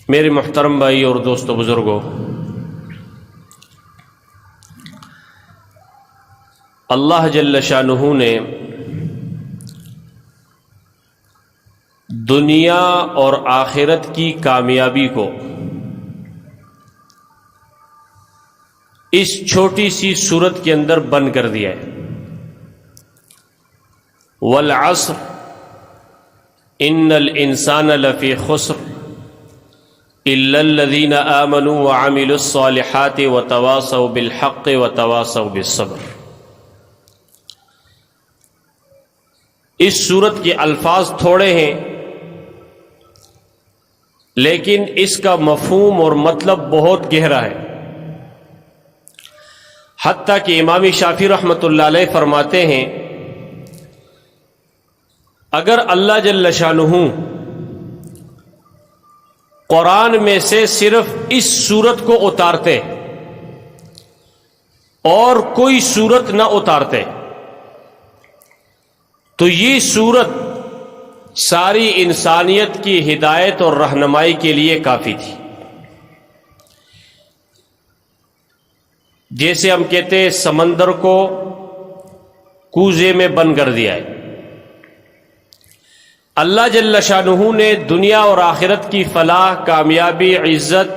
میرے محترم بھائی اور دوستو بزرگوں، اللہ جل شانہ نے دنیا اور آخرت کی کامیابی کو اس چھوٹی سی سورت کے اندر بند کر دیا ہے۔ والعصر ان الانسان لفی خسر الا الذین آمنوا وعملوا الصالحات وتواصوا بالحق وتواصوا بالصبر۔ اس سورت کے الفاظ تھوڑے ہیں لیکن اس کا مفہوم اور مطلب بہت گہرا ہے، حتیٰ کہ امام شافعی رحمۃ اللہ علیہ فرماتے ہیں اگر اللہ جل شانہ قرآن میں سے صرف اس سورت کو اتارتے اور کوئی سورت نہ اتارتے تو یہ سورت ساری انسانیت کی ہدایت اور رہنمائی کے لیے کافی تھی۔ جیسے ہم کہتے ہیں سمندر کو کوزے میں بند کر دیا ہے، اللہ جل شانہ نے دنیا اور آخرت کی فلاح، کامیابی، عزت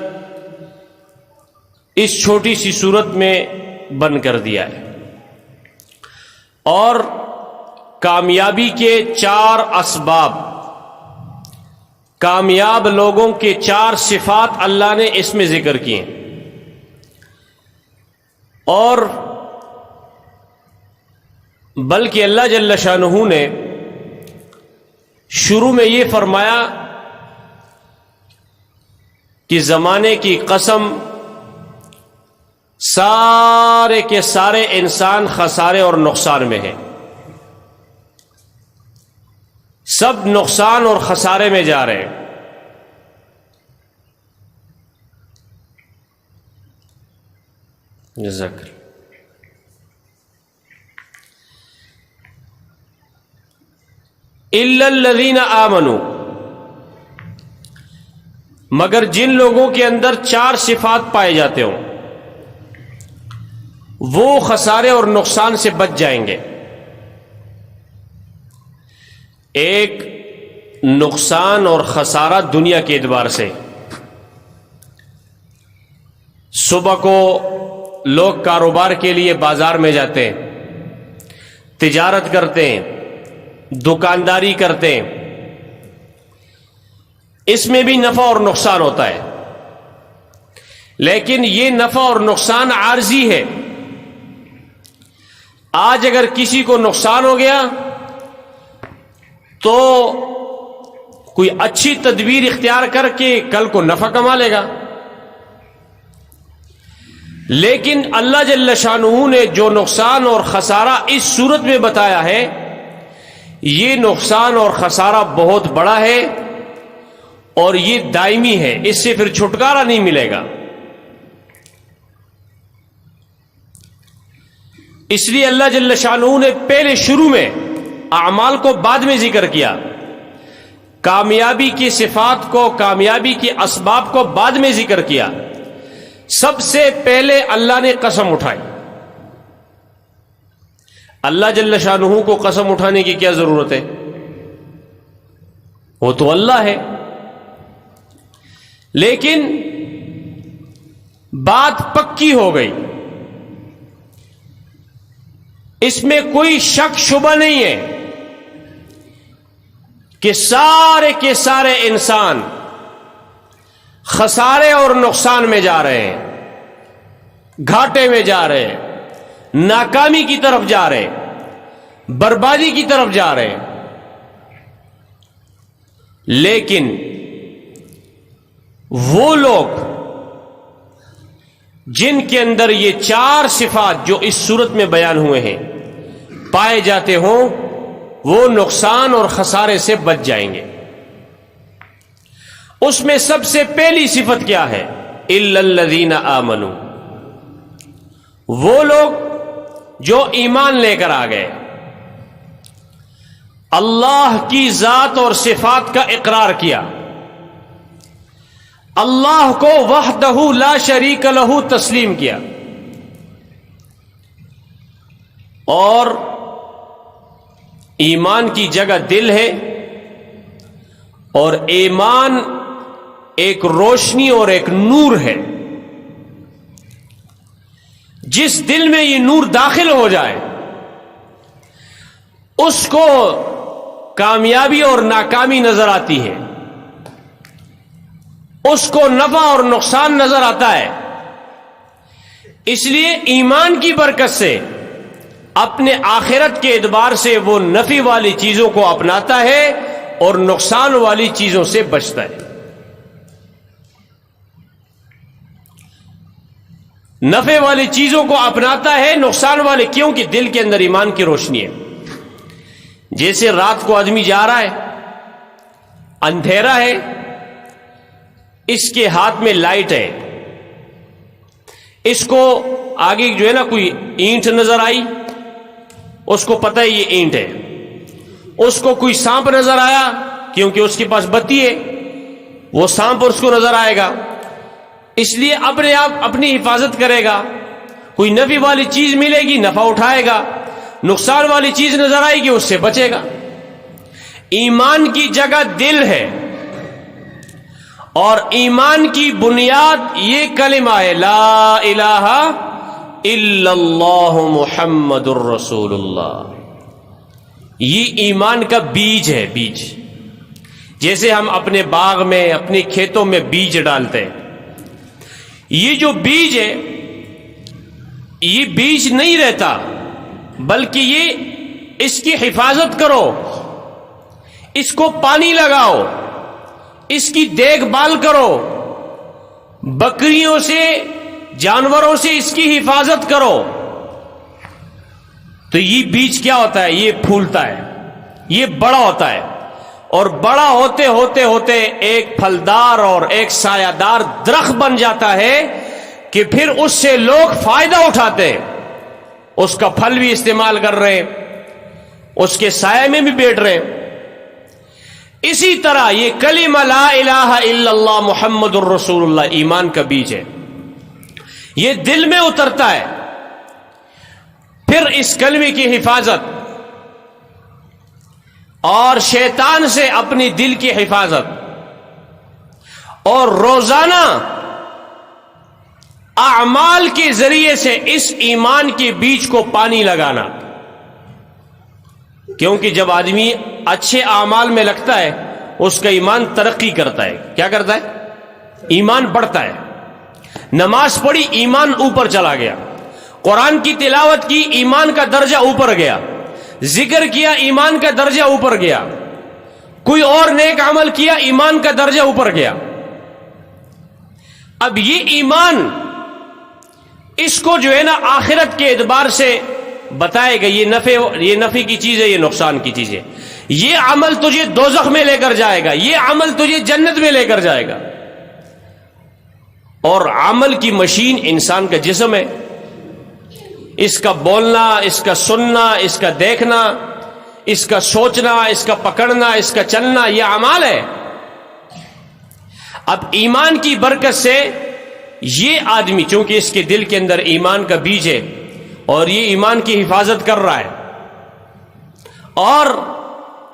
اس چھوٹی سی صورت میں بند کر دیا ہے، اور کامیابی کے 4 اسباب، کامیاب لوگوں کے 4 صفات اللہ نے اس میں ذکر کیے ہیں، اور بلکہ اللہ جل شانہ نے شروع میں یہ فرمایا کہ زمانے کی قسم سارے کے سارے انسان خسارے اور نقصان میں ہیں، سب نقصان اور خسارے میں جا رہے ہیں۔ جزاک اللہ۔ الا الذین آمنوا، مگر جن لوگوں کے اندر 4 صفات پائے جاتے ہوں وہ خسارے اور نقصان سے بچ جائیں گے۔ ایک نقصان اور خسارہ دنیا کے اعتبار سے، صبح کو لوگ کاروبار کے لیے بازار میں جاتے ہیں، تجارت کرتے ہیں، دکانداری کرتے ہیں، اس میں بھی نفع اور نقصان ہوتا ہے، لیکن یہ نفع اور نقصان عارضی ہے۔ آج اگر کسی کو نقصان ہو گیا تو کوئی اچھی تدبیر اختیار کر کے کل کو نفع کما لے گا، لیکن اللہ جل شانہ نے جو نقصان اور خسارہ اس صورت میں بتایا ہے یہ نقصان اور خسارہ بہت بڑا ہے اور یہ دائمی ہے، اس سے پھر چھٹکارا نہیں ملے گا۔ اس لیے اللہ جل شانہ نے پہلے شروع میں اعمال کو بعد میں ذکر کیا، کامیابی کی صفات کو، کامیابی کے اسباب کو بعد میں ذکر کیا۔ سب سے پہلے اللہ نے قسم اٹھائی۔ اللہ جل شانہ کو قسم اٹھانے کی کیا ضرورت ہے؟ وہ تو اللہ ہے، لیکن بات پکی ہو گئی، اس میں کوئی شک شبہ نہیں ہے کہ سارے کے سارے انسان خسارے اور نقصان میں جا رہے ہیں، گھاٹے میں جا رہے ہیں، ناکامی کی طرف جا رہے ہیں، بربادی کی طرف جا رہے ہیں، لیکن وہ لوگ جن کے اندر یہ 4 صفات جو اس صورت میں بیان ہوئے ہیں پائے جاتے ہوں وہ نقصان اور خسارے سے بچ جائیں گے۔ اس میں سب سے پہلی صفت کیا ہے؟ الا الذین آمنوا، وہ لوگ جو ایمان لے کر آ گئے، اللہ کی ذات اور صفات کا اقرار کیا، اللہ کو وحدہ لا شریک لہ تسلیم کیا، اور ایمان کی جگہ دل ہے، اور ایمان ایک روشنی اور ایک نور ہے۔ جس دل میں یہ نور داخل ہو جائے اس کو کامیابی اور ناکامی نظر آتی ہے، اس کو نفع اور نقصان نظر آتا ہے۔ اس لیے ایمان کی برکت سے اپنے آخرت کے اعتبار سے وہ نفع والی چیزوں کو اپناتا ہے اور نقصان والی چیزوں سے بچتا ہے۔ نفع والی چیزوں کو اپناتا ہے، نقصان والے کیونکہ دل کے اندر ایمان کی روشنی ہے۔ جیسے رات کو آدمی جا رہا ہے، اندھیرا ہے، اس کے ہاتھ میں لائٹ ہے، اس کو آگے جو ہے نا کوئی اینٹ نظر آئی، اس کو پتہ ہے یہ اینٹ ہے، اس کو کوئی سانپ نظر آیا کیونکہ اس کے پاس بتی ہے، وہ سانپ اس کو نظر آئے گا، اس لیے اپنے آپ اپنی حفاظت کرے گا۔ کوئی نفع والی چیز ملے گی، نفع اٹھائے گا، نقصان والی چیز نظر آئے گی، اس سے بچے گا۔ ایمان کی جگہ دل ہے، اور ایمان کی بنیاد یہ کلمہ ہے، لا الہ الا اللہ محمد الرسول اللہ۔ یہ ایمان کا بیج ہے، بیج۔ جیسے ہم اپنے باغ میں، اپنے کھیتوں میں بیج ڈالتے ہیں، یہ جو بیج ہے یہ بیج نہیں رہتا، بلکہ یہ اس کی حفاظت کرو، اس کو پانی لگاؤ، اس کی دیکھ بھال کرو، بکریوں سے، جانوروں سے اس کی حفاظت کرو، تو یہ بیج کیا ہوتا ہے؟ یہ پھولتا ہے، یہ بڑا ہوتا ہے، اور بڑا ہوتے ہوتے ہوتے ایک پھلدار اور ایک سایہ دار درخت بن جاتا ہے کہ پھر اس سے لوگ فائدہ اٹھاتے ہیں، اس کا پھل بھی استعمال کر رہے ہیں، اس کے سائے میں بھی بیٹھ رہے ہیں۔ اسی طرح یہ کلمہ لا الہ الا اللہ محمد الرسول اللہ ایمان کا بیج ہے، یہ دل میں اترتا ہے، پھر اس کلمے کی حفاظت اور شیطان سے اپنی دل کی حفاظت، اور روزانہ اعمال کے ذریعے سے اس ایمان کے بیج کو پانی لگانا، کیونکہ جب آدمی اچھے اعمال میں لگتا ہے اس کا ایمان ترقی کرتا ہے۔ کیا کرتا ہے؟ ایمان بڑھتا ہے۔ نماز پڑھی، ایمان اوپر چلا گیا، قرآن کی تلاوت کی، ایمان کا درجہ اوپر گیا، ذکر کیا، ایمان کا درجہ اوپر گیا، کوئی اور نیک عمل کیا، ایمان کا درجہ اوپر گیا۔ اب یہ ایمان اس کو جو ہے نا آخرت کے اعتبار سے بتائے گا، یہ نفع کی چیز ہے، یہ نقصان کی چیز ہے، یہ عمل تجھے دوزخ میں لے کر جائے گا، یہ عمل تجھے جنت میں لے کر جائے گا۔ اور عمل کی مشین انسان کا جسم ہے، اس کا بولنا، اس کا سننا، اس کا دیکھنا، اس کا سوچنا، اس کا پکڑنا، اس کا چلنا، یہ اعمال ہے۔ اب ایمان کی برکت سے یہ آدمی، چونکہ اس کے دل کے اندر ایمان کا بیج ہے اور یہ ایمان کی حفاظت کر رہا ہے اور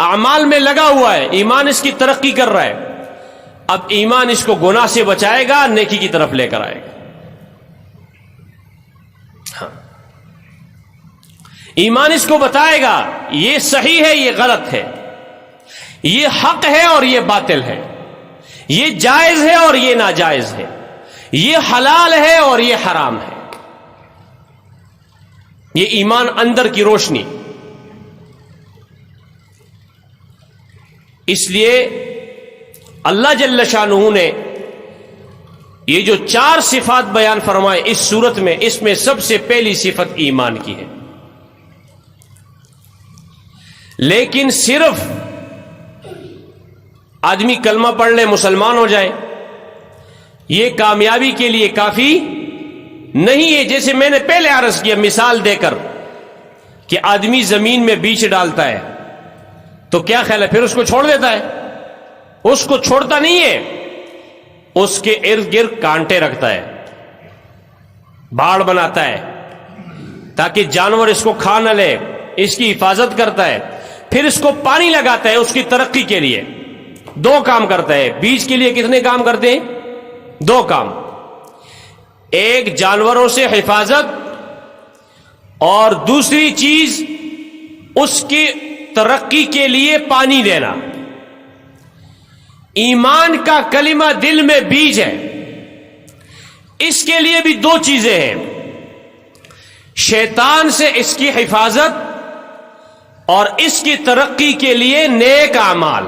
اعمال میں لگا ہوا ہے، ایمان اس کی ترقی کر رہا ہے، اب ایمان اس کو گناہ سے بچائے گا، نیکی کی طرف لے کر آئے گا۔ ایمان اس کو بتائے گا یہ صحیح ہے، یہ غلط ہے، یہ حق ہے اور یہ باطل ہے، یہ جائز ہے اور یہ ناجائز ہے، یہ حلال ہے اور یہ حرام ہے۔ یہ ایمان اندر کی روشنی۔ اس لیے اللہ جل شانہ نے یہ جو 4 صفات بیان فرمائے اس صورت میں، اس میں سب سے پہلی صفت ایمان کی ہے۔ لیکن صرف آدمی کلمہ پڑھ لے، مسلمان ہو جائے، یہ کامیابی کے لیے کافی نہیں ہے۔ جیسے میں نے پہلے عرض کیا مثال دے کر کہ آدمی زمین میں بیج ڈالتا ہے تو کیا خیال ہے، پھر اس کو چھوڑ دیتا ہے؟ اس کو چھوڑتا نہیں ہے، اس کے ارد گرد کانٹے رکھتا ہے، باڑ بناتا ہے تاکہ جانور اس کو کھا نہ لے، اس کی حفاظت کرتا ہے، پھر اس کو پانی لگاتا ہے اس کی ترقی کے لیے۔ دو کام کرتا ہے۔ بیج کے لیے کتنے کام کرتے ہیں؟ دو کام، ایک جانوروں سے حفاظت، اور دوسری چیز اس کی ترقی کے لیے پانی دینا۔ ایمان کا کلمہ دل میں بیج ہے، اس کے لیے بھی دو چیزیں ہیں، شیطان سے اس کی حفاظت اور اس کی ترقی کے لیے نیک اعمال۔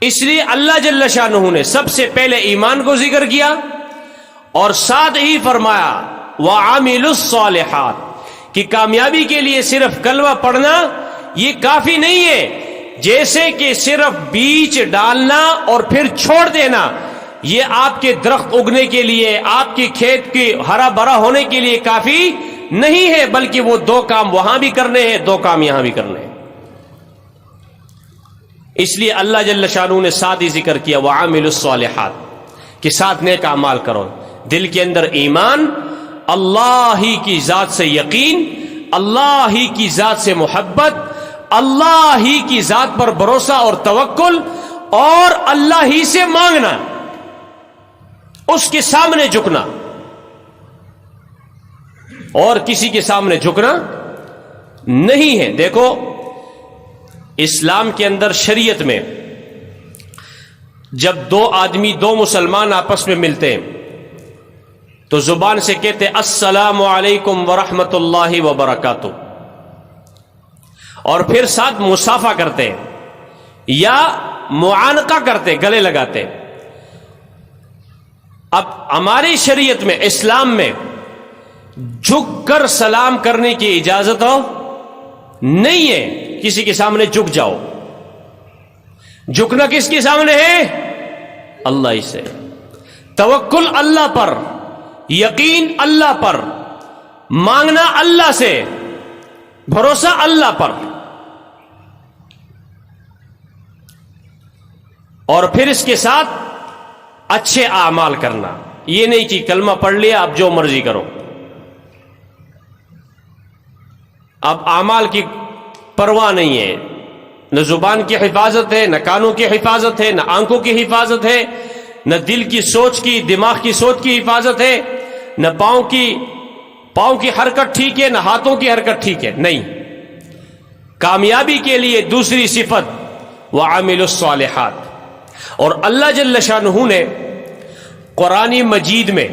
اس لیے اللہ جل شانہ نے سب سے پہلے ایمان کو ذکر کیا اور ساتھ ہی فرمایا وَعَمِلُوا الصَّالِحَاتِ کہ کامیابی کے لیے صرف کلمہ پڑھنا یہ کافی نہیں ہے، جیسے کہ صرف بیج ڈالنا اور پھر چھوڑ دینا یہ آپ کے درخت اگنے کے لیے، آپ کے کھیت کے ہرا بھرا ہونے کے لیے کافی نہیں ہے، بلکہ وہ دو کام وہاں بھی کرنے ہیں، دو کام یہاں بھی کرنے ہیں۔ اس لیے اللہ جل شانہ نے ساتھ ہی ذکر کیا وَعَمِلُوا الصَّالِحَاتِ کہ ساتھ نیک اعمال کرو۔ دل کے اندر ایمان، اللہ ہی کی ذات سے یقین، اللہ ہی کی ذات سے محبت، اللہ ہی کی ذات پر بھروسہ اور توکل، اور اللہ ہی سے مانگنا، اس کے سامنے جھکنا، اور کسی کے سامنے جھکنا نہیں ہے۔ دیکھو اسلام کے اندر، شریعت میں جب دو آدمی، دو مسلمان آپس میں ملتے ہیں تو زبان سے کہتے السلام علیکم ورحمۃ اللہ وبرکاتہ، اور پھر ساتھ مصافحہ کرتے ہیں یا معانقہ کرتے، گلے لگاتے۔ اب ہماری شریعت میں، اسلام میں جھک کر سلام کرنے کی اجازت ہو نہیں ہے، کسی کے سامنے جھک جاؤ۔ جھکنا کس کے سامنے ہے؟ اللہ ہی سے، توکل اللہ پر، یقین اللہ پر، مانگنا اللہ سے، بھروسہ اللہ پر، اور پھر اس کے ساتھ اچھے اعمال کرنا۔ یہ نہیں کہ کلمہ پڑھ لیا اب جو مرضی کرو، اب اعمال کی پرواہ نہیں ہے، نہ زبان کی حفاظت ہے، نہ کانوں کی حفاظت ہے، نہ آنکھوں کی حفاظت ہے، نہ دل کی سوچ کی، دماغ کی سوچ کی حفاظت ہے، نہ پاؤں کی حرکت ٹھیک ہے، نہ ہاتھوں کی حرکت ٹھیک ہے، نہیں۔ کامیابی کے لیے دوسری صفت وَعَمِلُوا الصَّالِحَاتِ۔ اور اللہ جل شانہ نے قرآن مجید میں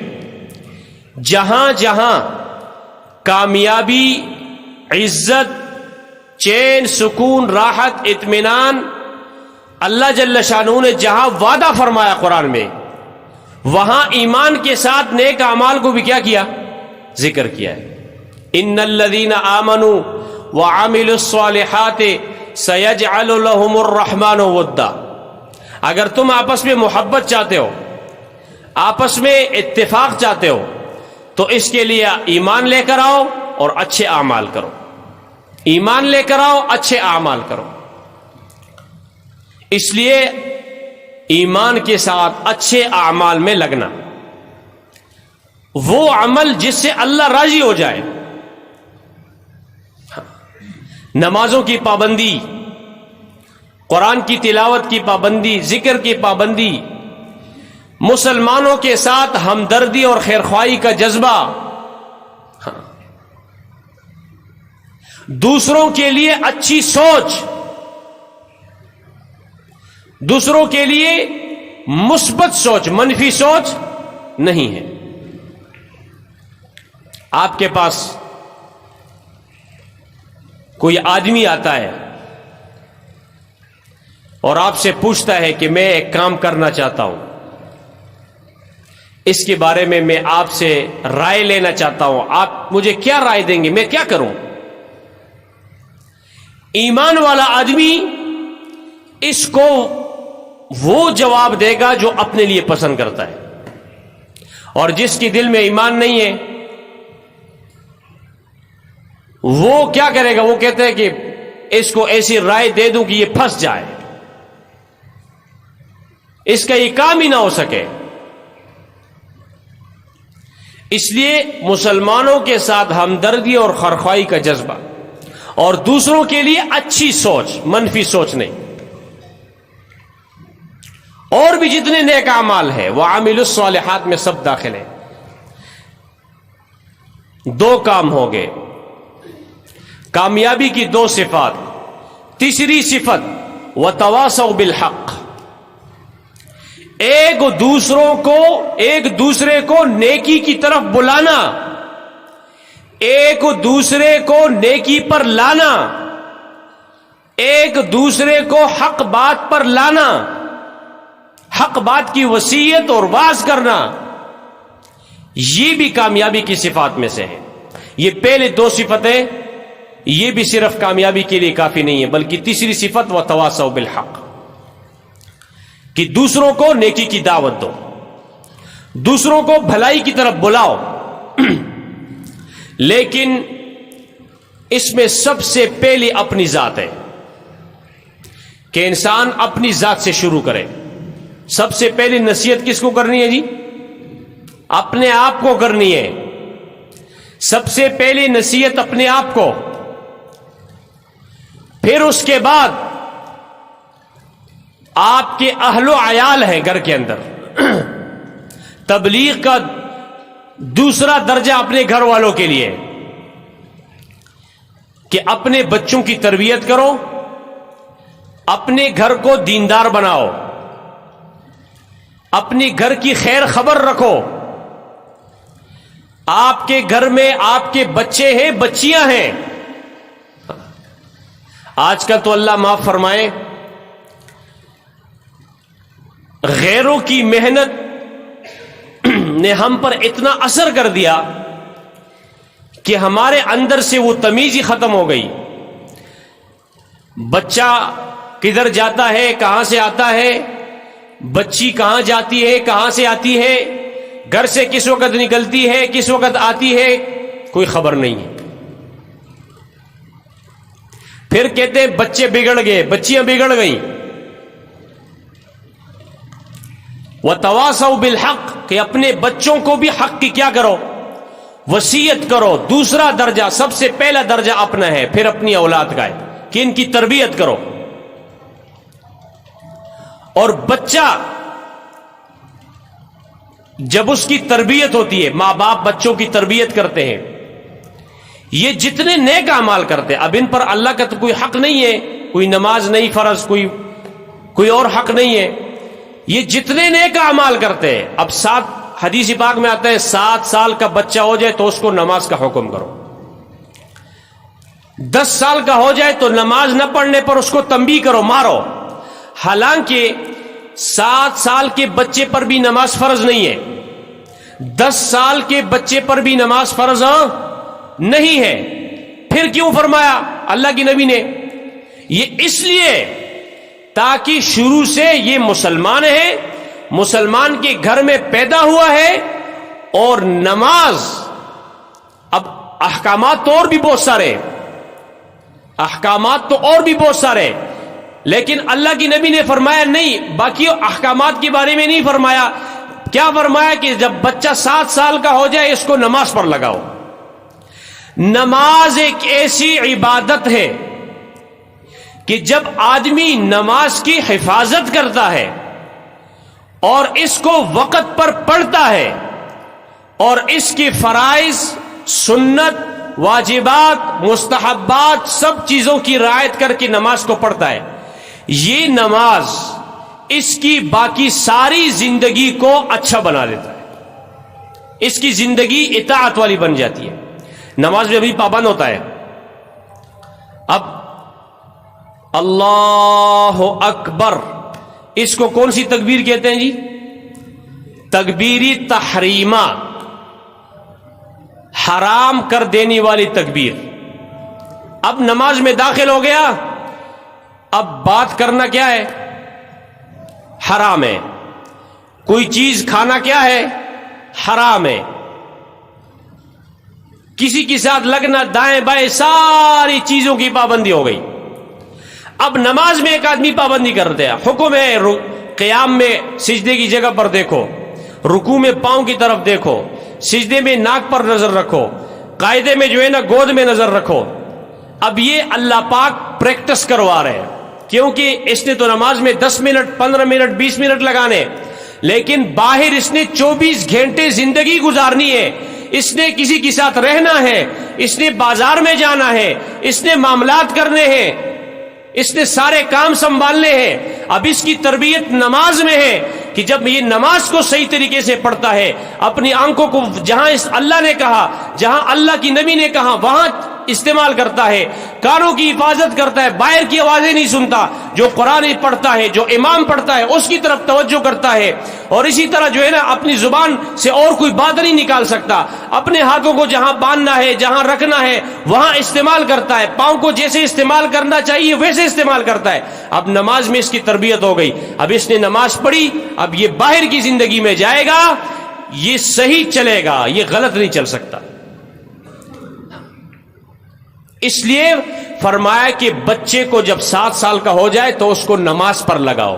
جہاں جہاں کامیابی، عزت، چین، سکون، راحت، اطمینان اللہ جل شانہ نے جہاں وعدہ فرمایا قرآن میں، وہاں ایمان کے ساتھ نیک اعمال کو بھی کیا کیا؟ ذکر کیا ہے۔ ان الذین آمنوا وعملوا الصالحات سیجعل لهم الرحمن ودا۔ اگر تم آپس میں محبت چاہتے ہو، آپس میں اتفاق چاہتے ہو، تو اس کے لیے ایمان لے کر آؤ اور اچھے اعمال کرو، ایمان لے کر آؤ، اچھے اعمال کرو۔ اس لیے ایمان کے ساتھ اچھے اعمال میں لگنا، وہ عمل جس سے اللہ راضی ہو جائے۔ نمازوں کی پابندی، قرآن کی تلاوت کی پابندی، ذکر کی پابندی، مسلمانوں کے ساتھ ہمدردی اور خیرخواہی کا جذبہ، دوسروں کے لیے اچھی سوچ، دوسروں کے لیے مثبت سوچ، منفی سوچ نہیں ہے۔ آپ کے پاس کوئی آدمی آتا ہے اور آپ سے پوچھتا ہے کہ میں ایک کام کرنا چاہتا ہوں، اس کے بارے میں آپ سے رائے لینا چاہتا ہوں، آپ مجھے کیا رائے دیں گے، میں کیا کروں؟ ایمان والا آدمی اس کو وہ جواب دے گا جو اپنے لیے پسند کرتا ہے، اور جس کی دل میں ایمان نہیں ہے وہ کیا کرے گا؟ وہ کہتے ہیں کہ اس کو ایسی رائے دے دوں کہ یہ پھنس جائے۔ اس کا یہ کام ہی نہ ہو سکے. اس لیے مسلمانوں کے ساتھ ہمدردی اور خیرخواہی کا جذبہ، اور دوسروں کے لیے اچھی سوچ، منفی سوچ نہیں. اور بھی جتنے نیک اعمال ہیں وہ عامل الصالحات میں سب داخل ہیں. دو کام ہو گئے، کامیابی کی دو صفات. تیسری صفت وتواصوا بالحق، ایک دوسرے کو نیکی کی طرف بلانا، ایک دوسرے کو نیکی پر لانا، ایک دوسرے کو حق بات پر لانا، حق بات کی وصیت اور واعظ کرنا، یہ بھی کامیابی کی صفات میں سے ہے. یہ پہلے دو صفتیں یہ بھی صرف کامیابی کے لیے کافی نہیں ہے، بلکہ تیسری صفت وتواصوا بالحق، کہ دوسروں کو نیکی کی دعوت دو، دوسروں کو بھلائی کی طرف بلاؤ. لیکن اس میں سب سے پہلی اپنی ذات ہے کہ انسان اپنی ذات سے شروع کرے. سب سے پہلی نصیحت کس کو کرنی ہے جی؟ اپنے آپ کو کرنی ہے. سب سے پہلی نصیحت اپنے آپ کو، پھر اس کے بعد آپ کے اہل و عیال ہیں گھر کے اندر، تبلیغ کا دوسرا درجہ اپنے گھر والوں کے لیے کہ اپنے بچوں کی تربیت کرو، اپنے گھر کو دیندار بناؤ، اپنی گھر کی خیر خبر رکھو. آپ کے گھر میں آپ کے بچے ہیں، بچیاں ہیں. آج کل تو اللہ معاف فرمائے، غیروں کی محنت نے ہم پر اتنا اثر کر دیا کہ ہمارے اندر سے وہ تمیز ہی ختم ہو گئی. بچہ کدھر جاتا ہے، کہاں سے آتا ہے، بچی کہاں جاتی ہے، کہاں سے آتی ہے، گھر سے کس وقت نکلتی ہے، کس وقت آتی ہے، کوئی خبر نہیں ہے. پھر کہتے ہیں بچے بگڑ گئے، بچیاں بگڑ گئیں. وتواصوا بالحق، کہ اپنے بچوں کو بھی حق کی کیا کرو، وصیت کرو. دوسرا درجہ، سب سے پہلا درجہ اپنا ہے، پھر اپنی اولاد کا ہے کہ ان کی تربیت کرو. اور بچہ جب اس کی تربیت ہوتی ہے، ماں باپ بچوں کی تربیت کرتے ہیں، یہ جتنے نیک اعمال کرتے ہیں، اب ان پر اللہ کا تو کوئی حق نہیں ہے، کوئی نماز نہیں فرض، کوئی اور حق نہیں ہے. یہ جتنے نیک اعمال کرتے ہیں، اب حدیث پاک میں آتا ہے 7 سال کا بچہ ہو جائے تو اس کو نماز کا حکم کرو، 10 سال کا ہو جائے تو نماز نہ پڑھنے پر اس کو تنبیہ کرو، مارو. حالانکہ 7 سال کے بچے پر بھی نماز فرض نہیں ہے، 10 سال کے بچے پر بھی نماز فرض نہیں ہے. پھر کیوں فرمایا اللہ کی نبی نے؟ یہ اس لیے تاکہ شروع سے یہ مسلمان ہے، مسلمان کے گھر میں پیدا ہوا ہے، اور نماز، اب احکامات تو اور بھی بہت سارے، احکامات تو اور بھی بہت سارے، لیکن اللہ کی نبی نے فرمایا نہیں، باقی احکامات کے بارے میں نہیں فرمایا. کیا فرمایا کہ جب بچہ 7 سال کا ہو جائے اس کو نماز پر لگاؤ. نماز ایک ایسی عبادت ہے کہ جب آدمی نماز کی حفاظت کرتا ہے اور اس کو وقت پر پڑھتا ہے اور اس کے فرائض، سنت، واجبات، مستحبات، سب چیزوں کی رعایت کر کے نماز کو پڑھتا ہے، یہ نماز اس کی باقی ساری زندگی کو اچھا بنا دیتا ہے، اس کی زندگی اطاعت والی بن جاتی ہے. نماز میں بھی پابند ہوتا ہے. اب اللہ اکبر، اس کو کون سی تکبیر کہتے ہیں جی؟ تکبیری تحریمہ، حرام کر دینے والی تکبیر. اب نماز میں داخل ہو گیا، اب بات کرنا کیا ہے؟ حرام ہے. کوئی چیز کھانا کیا ہے؟ حرام ہے. کسی کے ساتھ لگنا، دائیں بائیں، ساری چیزوں کی پابندی ہو گئی. اب نماز میں ایک آدمی پابندی کرتے ہیں، حکم ہے قیام میں سجدے کی جگہ پر دیکھو، رکوع میں پاؤں کی طرف دیکھو، سجدے میں ناک پر نظر رکھو، قاعدے میں جو ہے نا گود میں نظر رکھو۔ اب یہ اللہ پاک پریکٹس کروا رہے ہیں، کیونکہ اس نے تو نماز میں 10 منٹ 15 منٹ 20 منٹ لگانے، لیکن باہر اس نے 24 گھنٹے زندگی گزارنی ہے، اس نے کسی کے ساتھ رہنا ہے، اس نے بازار میں جانا ہے، اس نے معاملات کرنے ہیں، اس نے سارے کام سنبھالنے ہیں۔ اب اس کی تربیت نماز میں ہے کہ جب یہ نماز کو صحیح طریقے سے پڑھتا ہے، اپنی آنکھوں کو جہاں اللہ نے کہا، جہاں اللہ کی نبی نے کہا وہاں استعمال کرتا ہے، کانوں کی حفاظت کرتا ہے، باہر کی آوازیں نہیں سنتا، جو قرآن پڑھتا ہے، جو امام پڑھتا ہے اس کی طرف توجہ کرتا ہے، اور اسی طرح جو ہے نا اپنی زبان سے اور کوئی بات نہیں نکال سکتا، اپنے ہاتھوں کو جہاں باندھنا ہے جہاں رکھنا ہے وہاں استعمال کرتا ہے، پاؤں کو جیسے استعمال کرنا چاہیے ویسے استعمال کرتا ہے۔ اب نماز میں اس کی تربیت ہو گئی، اب اس نے نماز پڑھی، اب یہ باہر کی زندگی میں جائے گا، یہ صحیح چلے گا، یہ غلط نہیں چل سکتا۔ اس لیے فرمایا کہ بچے کو جب 7 سال کا ہو جائے تو اس کو نماز پر لگاؤ۔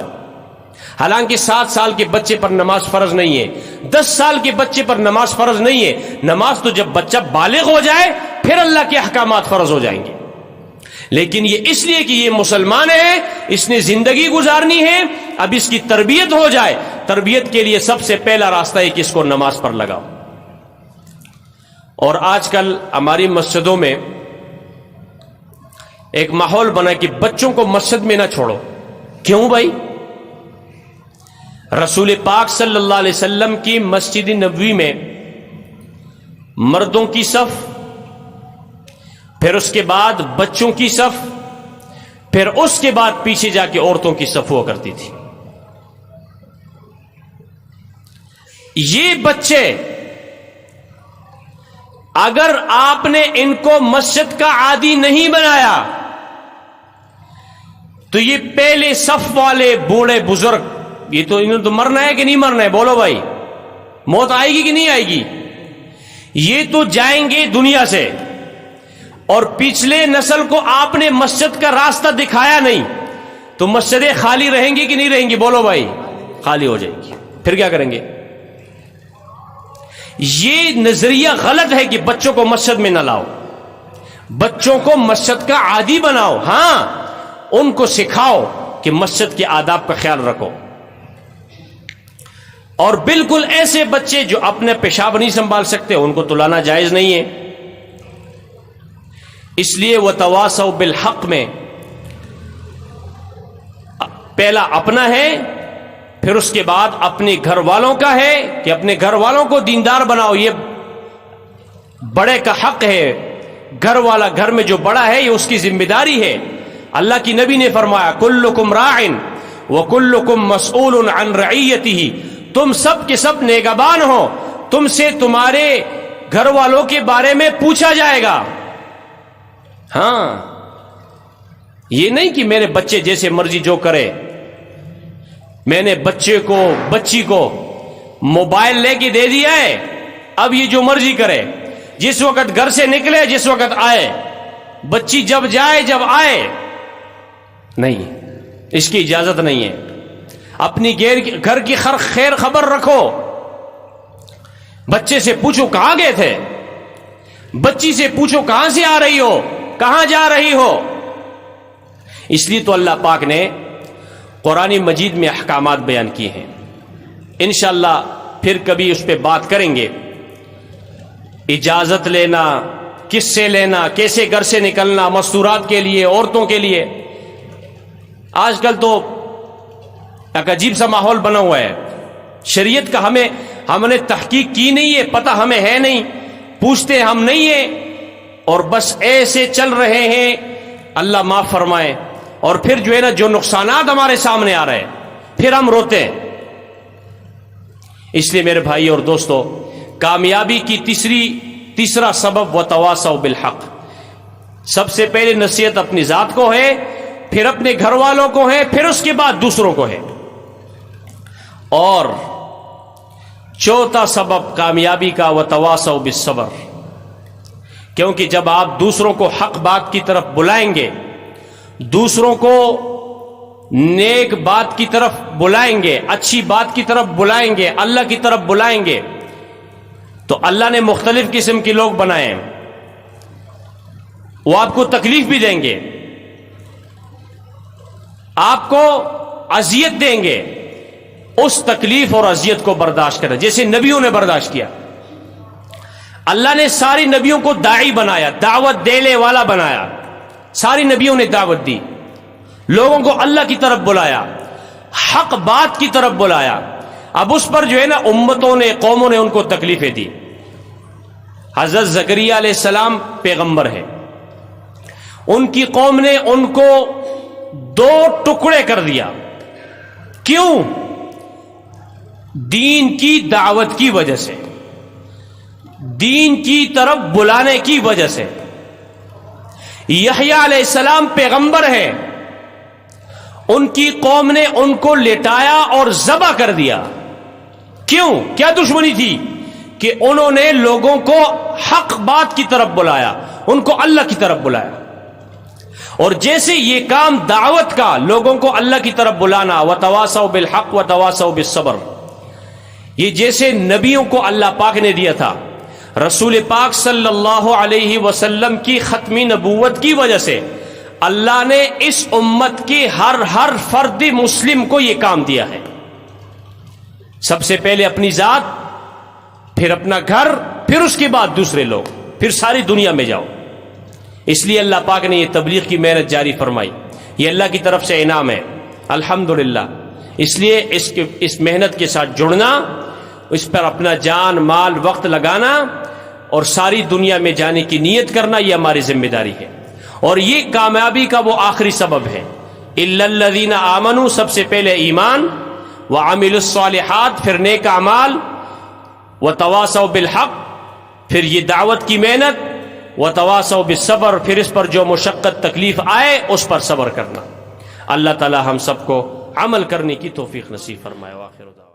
حالانکہ 7 سال کے بچے پر نماز فرض نہیں ہے، 10 سال کے بچے پر نماز فرض نہیں ہے، نماز تو جب بچہ بالغ ہو جائے پھر اللہ کے احکامات فرض ہو جائیں گے۔ لیکن یہ اس لیے کہ یہ مسلمان ہے، اس نے زندگی گزارنی ہے، اب اس کی تربیت ہو جائے۔ تربیت کے لیے سب سے پہلا راستہ ہے کہ اس کو نماز پر لگاؤ۔ اور آج کل ہماری مسجدوں میں ایک ماحول بنا کہ بچوں کو مسجد میں نہ چھوڑو۔ کیوں بھائی؟ رسول پاک صلی اللہ علیہ وسلم کی مسجد نبوی میں مردوں کی صف، پھر اس کے بعد بچوں کی صف، پھر اس کے بعد پیچھے جا کے عورتوں کی صف ہوا کرتی تھی۔ یہ بچے اگر آپ نے ان کو مسجد کا عادی نہیں بنایا تو یہ پہلے صف والے بوڑھے بزرگ، یہ تو انہوں تو مرنا ہے کہ نہیں مرنا ہے؟ بولو بھائی، موت آئے گی کہ نہیں آئے گی؟ یہ تو جائیں گے دنیا سے، اور پچھلے نسل کو آپ نے مسجد کا راستہ دکھایا نہیں تو مسجدیں خالی رہیں گی کہ نہیں رہیں گی؟ بولو بھائی، خالی ہو جائیں گی۔ پھر کیا کریں گے؟ یہ نظریہ غلط ہے کہ بچوں کو مسجد میں نہ لاؤ، بچوں کو مسجد کا عادی بناؤ، ہاں ان کو سکھاؤ کہ مسجد کے آداب کا خیال رکھو۔ اور بالکل ایسے بچے جو اپنے پیشاب نہیں سنبھال سکتے ان کو تو لانا جائز نہیں ہے۔ اس لیے وتواصوا بالحق میں پہلا اپنا ہے، پھر اس کے بعد اپنے گھر والوں کا ہے کہ اپنے گھر والوں کو دیندار بناؤ، یہ بڑے کا حق ہے۔ گھر والا، گھر میں جو بڑا ہے یہ اس کی ذمہ داری ہے۔ اللہ کی نبی نے فرمایا کلکم راع وکلکم مسئول عن رعیتہ، تم سب کے سب نگہبان ہو، تم سے تمہارے گھر والوں کے بارے میں پوچھا جائے گا۔ ہاں، یہ نہیں کہ میرے بچے جیسے مرضی جو کرے، میں نے بچے کو بچی کو موبائل لے کے دے دیا ہے، اب یہ جو مرضی کرے، جس وقت گھر سے نکلے جس وقت آئے، بچی جب جائے جب آئے، نہیں، اس کی اجازت نہیں ہے۔ اپنی گھر کی خیر خبر رکھو، بچے سے پوچھو کہاں گئے تھے، بچی سے پوچھو کہاں سے آ رہی ہو، کہاں جا رہی ہو۔ اس لیے تو اللہ پاک نے قرآن مجید میں احکامات بیان کیے ہیں، انشاءاللہ پھر کبھی اس پہ بات کریں گے۔ اجازت لینا، کس سے لینا، کیسے گھر سے نکلنا، مستورات کے لیے، عورتوں کے لیے، آج کل تو ایک عجیب سا ماحول بنا ہوا ہے۔ شریعت کا ہم نے تحقیق کی نہیں ہے، پتہ ہمیں ہے نہیں، پوچھتے ہم نہیں ہیں، اور بس ایسے چل رہے ہیں، اللہ معاف فرمائے۔ اور پھر جو ہے نا جو نقصانات ہمارے سامنے آ رہے ہیں پھر ہم روتے ہیں۔ اس لیے میرے بھائی اور دوستو، کامیابی کی تیسرا سبب وتواصوا بالحق، سب سے پہلے نصیحت اپنی ذات کو ہے، پھر اپنے گھر والوں کو ہے، پھر اس کے بعد دوسروں کو ہے۔ اور چوتھا سبب کامیابی کا وتواصوا بالصبر، کیونکہ جب آپ دوسروں کو حق بات کی طرف بلائیں گے، دوسروں کو نیک بات کی طرف بلائیں گے، اچھی بات کی طرف بلائیں گے، اللہ کی طرف بلائیں گے، تو اللہ نے مختلف قسم کے لوگ بنائے ہیں، وہ آپ کو تکلیف بھی دیں گے، آپ کو اذیت دیں گے، اس تکلیف اور اذیت کو برداشت کریں، جیسے نبیوں نے برداشت کیا۔ اللہ نے ساری نبیوں کو داعی بنایا، دعوت دینے والا بنایا، ساری نبیوں نے دعوت دی، لوگوں کو اللہ کی طرف بلایا، حق بات کی طرف بلایا۔ اب اس پر جو ہے نا امتوں نے، قوموں نے ان کو تکلیفیں دی۔ حضرت زکریا علیہ السلام پیغمبر ہیں، ان کی قوم نے ان کو 2 ٹکڑے کر دیا۔ کیوں؟ دین کی دعوت کی وجہ سے، دین کی طرف بلانے کی وجہ سے۔ یحییٰ علیہ السلام پیغمبر ہیں، ان کی قوم نے ان کو لٹایا اور ذبح کر دیا۔ کیوں؟ کیا دشمنی تھی؟ کہ انہوں نے لوگوں کو حق بات کی طرف بلایا، ان کو اللہ کی طرف بلایا۔ اور جیسے یہ کام دعوت کا، لوگوں کو اللہ کی طرف بلانا، وتواصوا بالحق وتواصوا بالصبر، یہ جیسے نبیوں کو اللہ پاک نے دیا تھا، رسول پاک صلی اللہ علیہ وسلم کی ختمی نبوت کی وجہ سے اللہ نے اس امت کی ہر فرد مسلم کو یہ کام دیا ہے۔ سب سے پہلے اپنی ذات، پھر اپنا گھر، پھر اس کے بعد دوسرے لوگ، پھر ساری دنیا میں جاؤ۔ اس لیے اللہ پاک نے یہ تبلیغ کی محنت جاری فرمائی، یہ اللہ کی طرف سے انعام ہے، الحمدللہ۔ اس لیے اس محنت کے ساتھ جڑنا، اس پر اپنا جان مال وقت لگانا اور ساری دنیا میں جانے کی نیت کرنا، یہ ہماری ذمہ داری ہے، اور یہ کامیابی کا وہ آخری سبب ہے۔ الا الذین آمنوا، سب سے پہلے ایمان، وعملوا الصالحات، پھر نیک اعمال، وتواصوا بالحق، پھر یہ دعوت کی محنت، وتواصوا بالصبر، پھر اس پر جو مشقت تکلیف آئے اس پر صبر کرنا۔ اللہ تعالی ہم سب کو عمل کرنے کی توفیق نصیب فرمائے۔ وآخر دعوانا